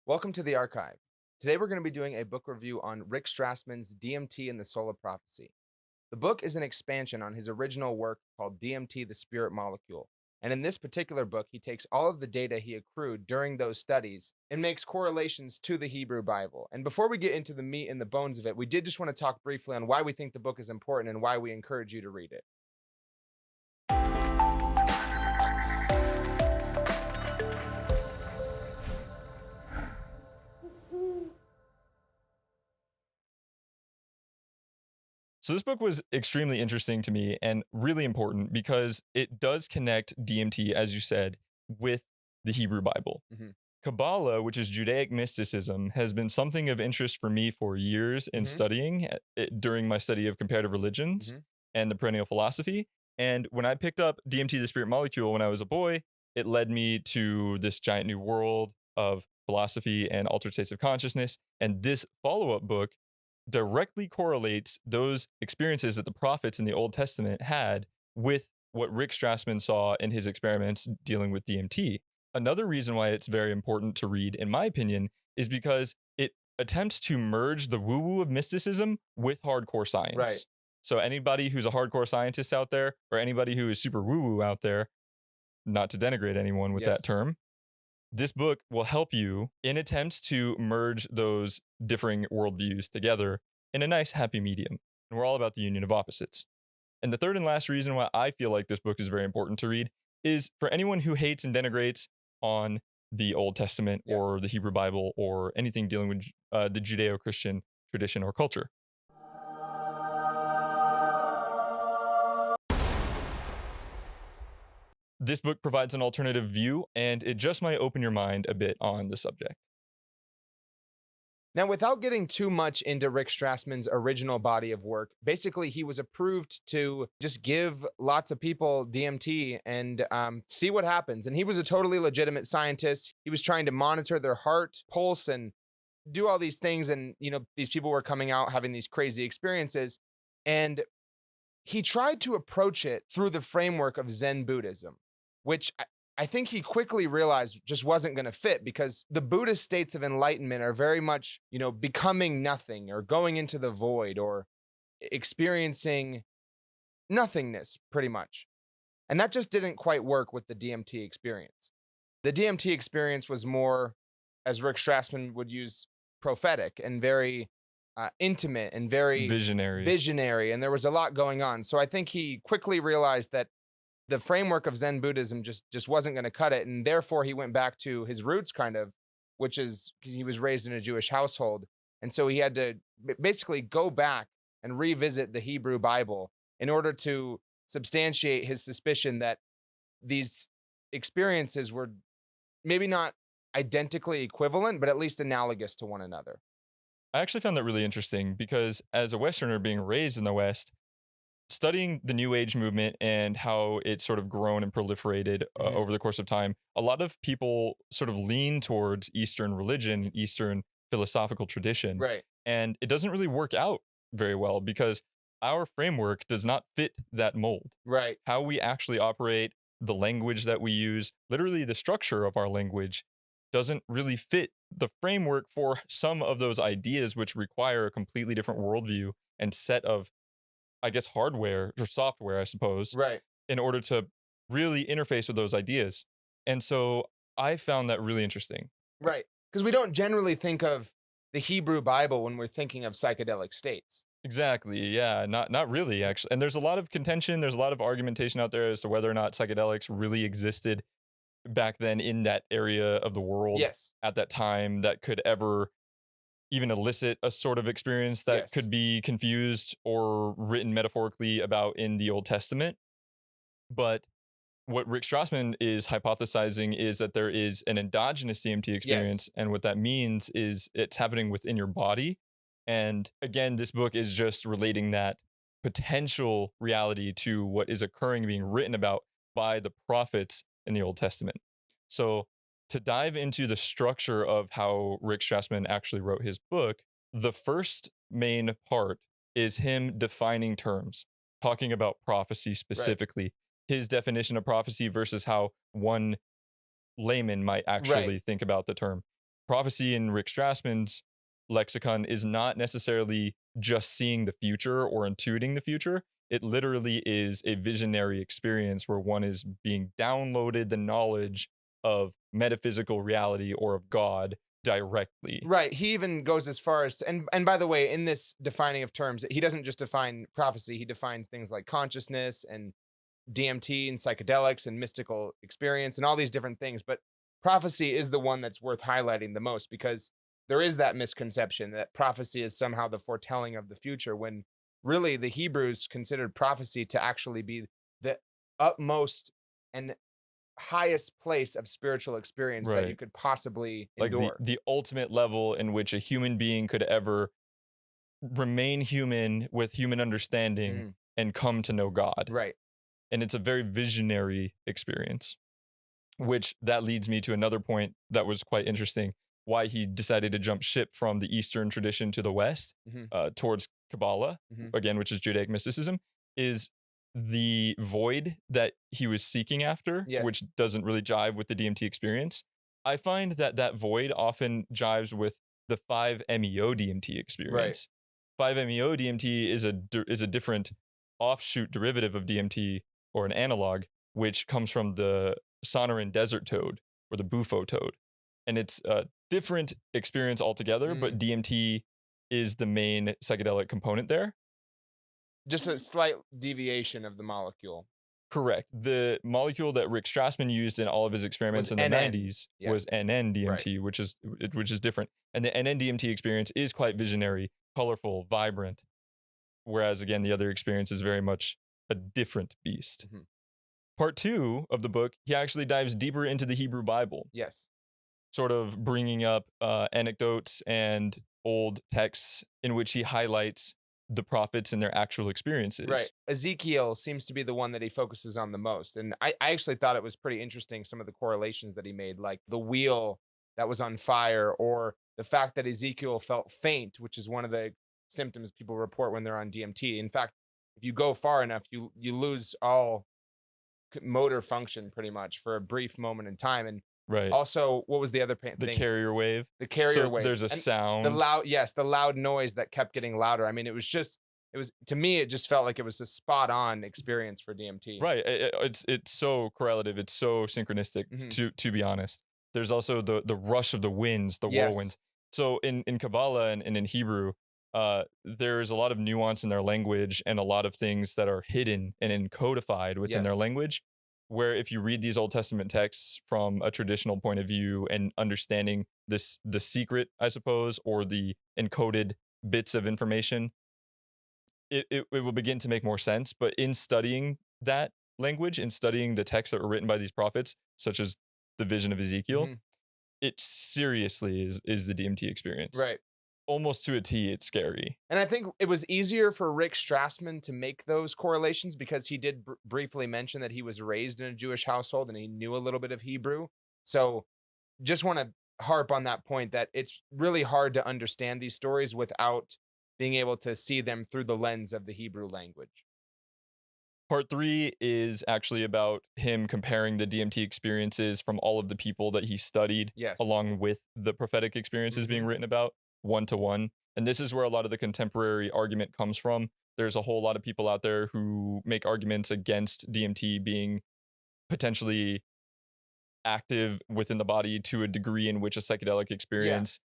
Welcome to the archive. Today we're going to be doing a book review on Rick Strassman's DMT and the Soul of Prophecy. The book is an expansion on his original work called DMT the Spirit Molecule. And in this particular book, he takes all of the data he accrued during those studies and makes correlations to the Hebrew Bible. And before we get into the meat and the bones of it, we did just want to talk briefly on why we think the book is important and why we encourage you to read it. So this book was extremely interesting to me and really important because it does connect DMT, as you said, with the Hebrew Bible. Mhm. Kabbalah, which is Judaic mysticism, has been something of interest for me for years in studying it during my study of comparative religions and the perennial philosophy. And when I picked up DMT the Spirit Molecule when I was a boy, it led me to this giant new world of philosophy and altered states of consciousness. And this follow-up book directly correlates those experiences that the prophets in the Old Testament had with what Rick Strassman saw in his experiments dealing with DMT. Another reason why it's very important to read, in my opinion, is because it attempts to merge the woo-woo of mysticism with hardcore science. Right. So anybody who's a hardcore scientist out there, or anybody who is super woo-woo out there, not to denigrate anyone with that term, this book will help you in attempts to merge those differing worldviews together in a nice happy medium. And we're all about the union of opposites. And the third and last reason why I feel like this book is very important to read is for anyone who hates and denigrates on the Old Testament or the Hebrew Bible or anything dealing with the Judeo-Christian tradition or culture. This book provides an alternative view, and it just might open your mind a bit on the subject. Now, without getting too much into Rick Strassman's original body of work, basically he was approved to just give lots of people DMT and see what happens. And he was a totally legitimate scientist. He was trying to monitor their heart pulse and do all these things. And, you know, these people were coming out having these crazy experiences. And he tried to approach it through the framework of Zen Buddhism, which I think he quickly realized just wasn't going to fit, because the Buddhist states of enlightenment are very much, you know, becoming nothing or going into the void or experiencing nothingness pretty much. And that just didn't quite work with the DMT experience. The DMT experience was more, as Rick Strassman would use, prophetic and very intimate and very visionary. And there was a lot going on. So I think he quickly realized that the framework of Zen Buddhism just wasn't going to cut it. And therefore he went back to his roots kind of, which is because he was raised in a Jewish household. And so he had to basically go back and revisit the Hebrew Bible in order to substantiate his suspicion that these experiences were maybe not identically equivalent, but at least analogous to one another. I actually found that really interesting because as a Westerner being raised in the West, studying the New Age movement and how it's sort of grown and proliferated over the course of time, a lot of people sort of lean towards Eastern religion, Eastern philosophical tradition. Right. And it doesn't really work out very well because our framework does not fit that mold. Right. How we actually operate, the language that we use, literally the structure of our language doesn't really fit the framework for some of those ideas, which require a completely different worldview and set of, I guess, hardware or software, I suppose, Right. in order to really interface with those ideas. And so I found that really interesting. Right. Because we don't generally think of the Hebrew Bible when we're thinking of psychedelic states. Exactly. Yeah. Not really, actually. And there's a lot of contention. There's a lot of argumentation out there as to whether or not psychedelics really existed back then in that area of the world at that time that could ever even elicit a sort of experience that could be confused or written metaphorically about in the Old Testament. But what Rick Strassman is hypothesizing is that there is an endogenous DMT experience. And what that means is it's happening within your body. And again, this book is just relating that potential reality to what is occurring, being written about by the prophets in the Old Testament. So to dive into the structure of how Rick Strassman actually wrote his book, the first main part is him defining terms, talking about prophecy specifically, his definition of prophecy versus how one layman might actually think about the term. prophecy in Rick Strassman's lexicon is not necessarily just seeing the future or intuiting the future. It literally is a visionary experience where one is being downloaded the knowledge of metaphysical reality or of God directly. Right. He even goes as far as to, and by the way, in this defining of terms, he doesn't just define prophecy, he defines things like consciousness and DMT and psychedelics and mystical experience and all these different things. But prophecy is the one that's worth highlighting the most, because there is that misconception that prophecy is somehow the foretelling of the future, when really the Hebrews considered prophecy to actually be the utmost and highest place of spiritual experience that you could possibly endure. Like the ultimate level in which a human being could ever remain human with human understanding and come to know God. Right. And it's a very visionary experience, which that leads me to another point that was quite interesting. Why he decided to jump ship from the Eastern tradition to the West towards Kabbalah, again, which is Judaic mysticism, is the void that he was seeking after, which doesn't really jive with the DMT experience. I find that that void often jives with the 5-MeO DMT experience. 5-MeO DMT is a different offshoot derivative of DMT, or an analog, which comes from the Sonoran desert toad or the bufo toad. And it's a different experience altogether, but DMT is the main psychedelic component there. Just a slight deviation of the molecule. Correct. The molecule that Rick Strassman used in all of his experiments in the 90s was N N Dmt, which is different. And the N N Dmt experience is quite visionary, colorful, vibrant. Whereas again, the other experience is very much a different beast. Part 2 of the book, he actually dives deeper into the Hebrew Bible. Sort of bringing up anecdotes and old texts in which he highlights the prophets and their actual experiences. Ezekiel seems to be the one that he focuses on the most. And I actually thought it was pretty interesting, some of the correlations that he made, like the wheel that was on fire, or the fact that Ezekiel felt faint, which is one of the symptoms people report when they're on DMT. In fact, if you go far enough, you lose all motor function pretty much for a brief moment in time. And also, what was the other thing? The carrier wave. The carrier wave. There's a sound. The loud noise that kept getting louder. I mean, it was to me, it just felt like it was a spot on experience for DMT. Right. It's so correlative. It's so synchronistic, to be honest. There's also the rush of the winds, the whirlwinds. So in Kabbalah and in Hebrew, there's a lot of nuance in their language and a lot of things that are hidden and encodified within their language. Where if you read these Old Testament texts from a traditional point of view and understanding the secret, I suppose, or the encoded bits of information, it will begin to make more sense. But in studying that language and studying the texts that were written by these prophets, such as the vision of Ezekiel, it seriously is the DMT experience. Almost to a T, it's scary. And I think it was easier for Rick Strassman to make those correlations because he did briefly mention that he was raised in a Jewish household and he knew a little bit of Hebrew. So just want to harp on that point, that it's really hard to understand these stories without being able to see them through the lens of the Hebrew language. Part 3 is actually about him comparing the DMT experiences from all of the people that he studied, along with the prophetic experiences being written about, 1-to-1. And this is where a lot of the contemporary argument comes from. There's a whole lot of people out there who make arguments against DMT being potentially active within the body to a degree in which a psychedelic experience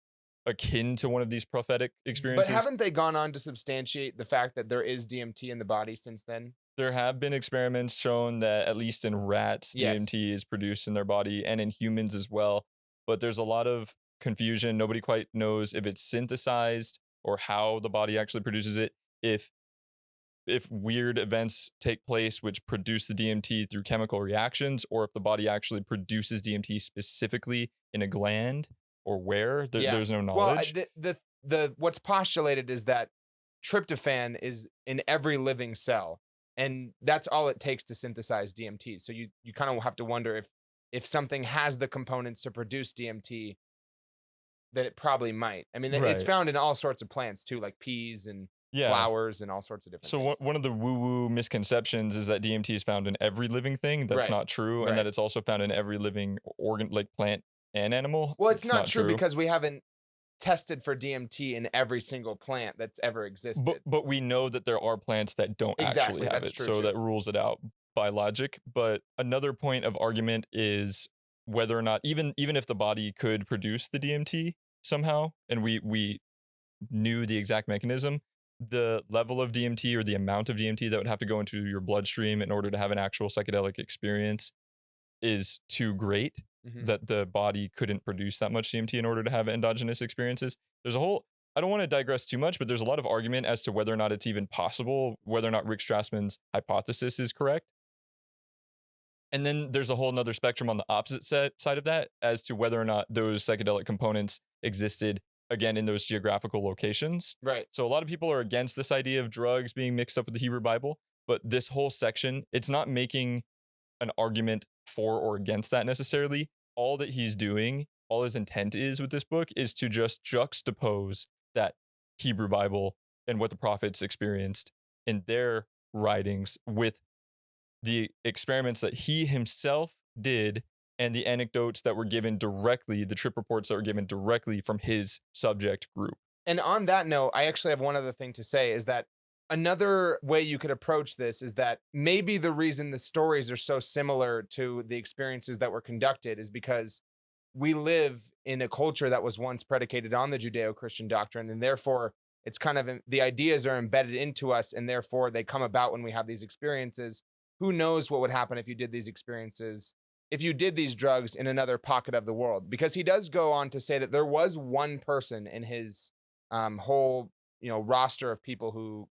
akin to one of these prophetic experiences. But haven't they gone on to substantiate the fact that there is DMT in the body since then? There have been experiments shown that at least in rats, DMT is produced in their body and in humans as well. But there's a lot of confusion. Nobody quite knows if it's synthesized or how the body actually produces it. If weird events take place which produce the DMT through chemical reactions, or if the body actually produces DMT specifically in a gland, or where there's no knowledge. Well, the what's postulated is that tryptophan is in every living cell, and that's all it takes to synthesize DMT. So you kind of have to wonder if something has the components to produce DMT, that it probably might. I mean, it's found in all sorts of plants too, like peas and flowers and all sorts of different things. One of the woo-woo misconceptions is that DMT is found in every living thing. That's not true. And that it's also found in every living organ, like plant an animal. Well, it's not true because we haven't tested for DMT in every single plant that's ever existed. But we know that there are plants that don't actually have it, so that rules it out by logic. But another point of argument is whether or not even if the body could produce the DMT somehow, and we knew the exact mechanism, the level of DMT or the amount of DMT that would have to go into your bloodstream in order to have an actual psychedelic experience is too great that the body couldn't produce that much DMT in order to have endogenous experiences. There's a whole, I don't want to digress too much, but there's a lot of argument as to whether or not it's even possible, whether or not Rick Strassman's hypothesis is correct. And then there's a whole nother spectrum on the opposite side of that as to whether or not those psychedelic components existed again in those geographical locations. Right. So a lot of people are against this idea of drugs being mixed up with the Hebrew Bible, but this whole section, it's not making an argument for or against that necessarily. All that he's doing, all his intent is with this book is to just juxtapose that Hebrew Bible and what the prophets experienced in their writings with the experiments that he himself did and the anecdotes that were given directly, the trip reports that were given directly from his subject group. And on that note, I actually have one other thing to say is that another way you could approach this is that maybe the reason the stories are so similar to the experiences that were conducted is because we live in a culture that was once predicated on the Judeo-Christian doctrine, and therefore it's kind of the ideas are embedded into us, and therefore they come about when we have these experiences. Who knows what would happen if you did these experiences, if you did these drugs in another pocket of the world? Because he does go on to say that there was one person in his whole roster of people who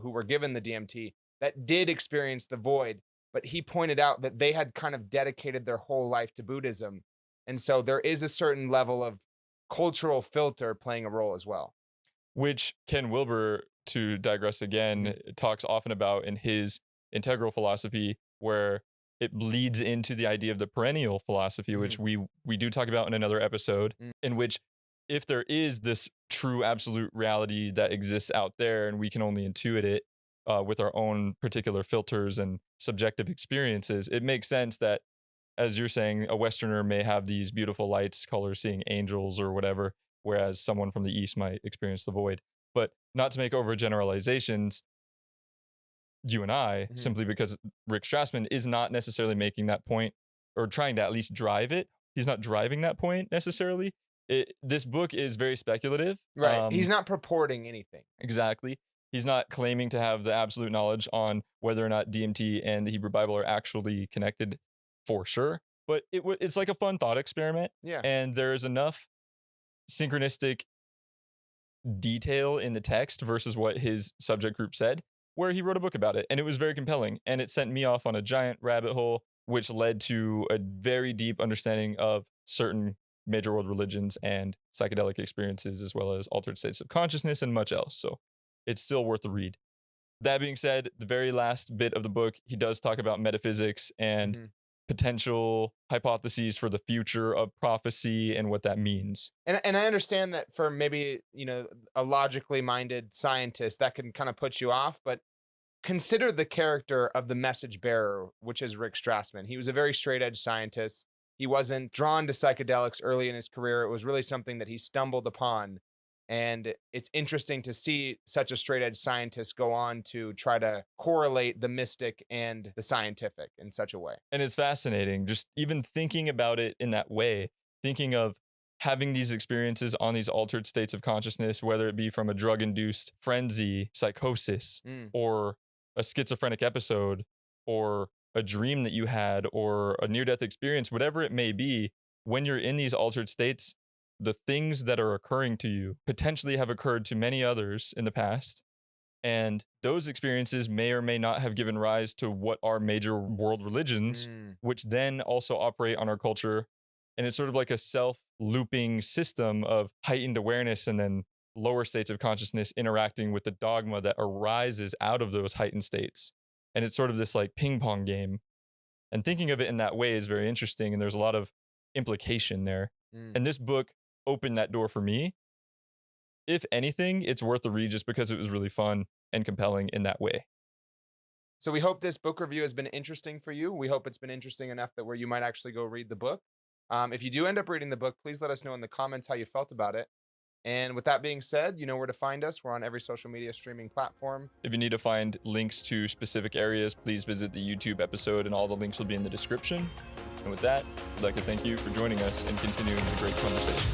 were given the DMT that did experience the void, but he pointed out that they had kind of dedicated their whole life to Buddhism. And so there is a certain level of cultural filter playing a role as well. Which Ken Wilber, to digress again, talks often about in his integral philosophy, where it bleeds into the idea of the perennial philosophy, which we do talk about in another episode, in which if there is this true absolute reality that exists out there and we can only intuit it with our own particular filters and subjective experiences, it makes sense that, as you're saying, a Westerner may have these beautiful lights, colors, seeing angels or whatever, whereas someone from the East might experience the void. But not to make overgeneralizations, you and I, simply because Rick Strassman is not necessarily making that point or trying to at least drive it. He's not driving that point necessarily. This book is very speculative. Right. He's not purporting anything. Exactly. He's not claiming to have the absolute knowledge on whether or not DMT and the Hebrew Bible are actually connected for sure. But it's like a fun thought experiment. Yeah. And there's enough synchronistic detail in the text versus what his subject group said, where he wrote a book about it. And it was very compelling. And it sent me off on a giant rabbit hole, which led to a very deep understanding of certain major world religions and psychedelic experiences, as well as altered states of consciousness and much else. So it's still worth the read. That being said, the very last bit of the book, he does talk about metaphysics and potential hypotheses for the future of prophecy and what that means. And I understand that for maybe, a logically minded scientist, that can kind of put you off, but consider the character of the message bearer, which is Rick Strassman. He was a very straight edge scientist. He wasn't drawn to psychedelics early in his career. It was really something that he stumbled upon. And it's interesting to see such a straight edge scientist go on to try to correlate the mystic and the scientific in such a way. And it's fascinating, just even thinking about it in that way, thinking of having these experiences on these altered states of consciousness, whether it be from a drug-induced frenzy, psychosis, or a schizophrenic episode, or a dream that you had, or a near-death experience, whatever it may be. When you're in these altered states, the things that are occurring to you potentially have occurred to many others in the past. And those experiences may or may not have given rise to what are major world religions, which then also operate on our culture. And it's sort of like a self-looping system of heightened awareness and then lower states of consciousness interacting with the dogma that arises out of those heightened states. And it's sort of this like ping pong game. And thinking of it in that way is very interesting. And there's a lot of implication there. And this book opened that door for me. If anything, it's worth the read just because it was really fun and compelling in that way. So we hope this book review has been interesting for you. We hope it's been interesting enough that where you might actually go read the book. If you do end up reading the book, please let us know in the comments how you felt about it. And with that being said, you know where to find us. We're on every social media streaming platform. If you need to find links to specific areas, please visit the YouTube episode, and all the links will be in the description. And with that, I'd like to thank you for joining us and continuing the great conversation.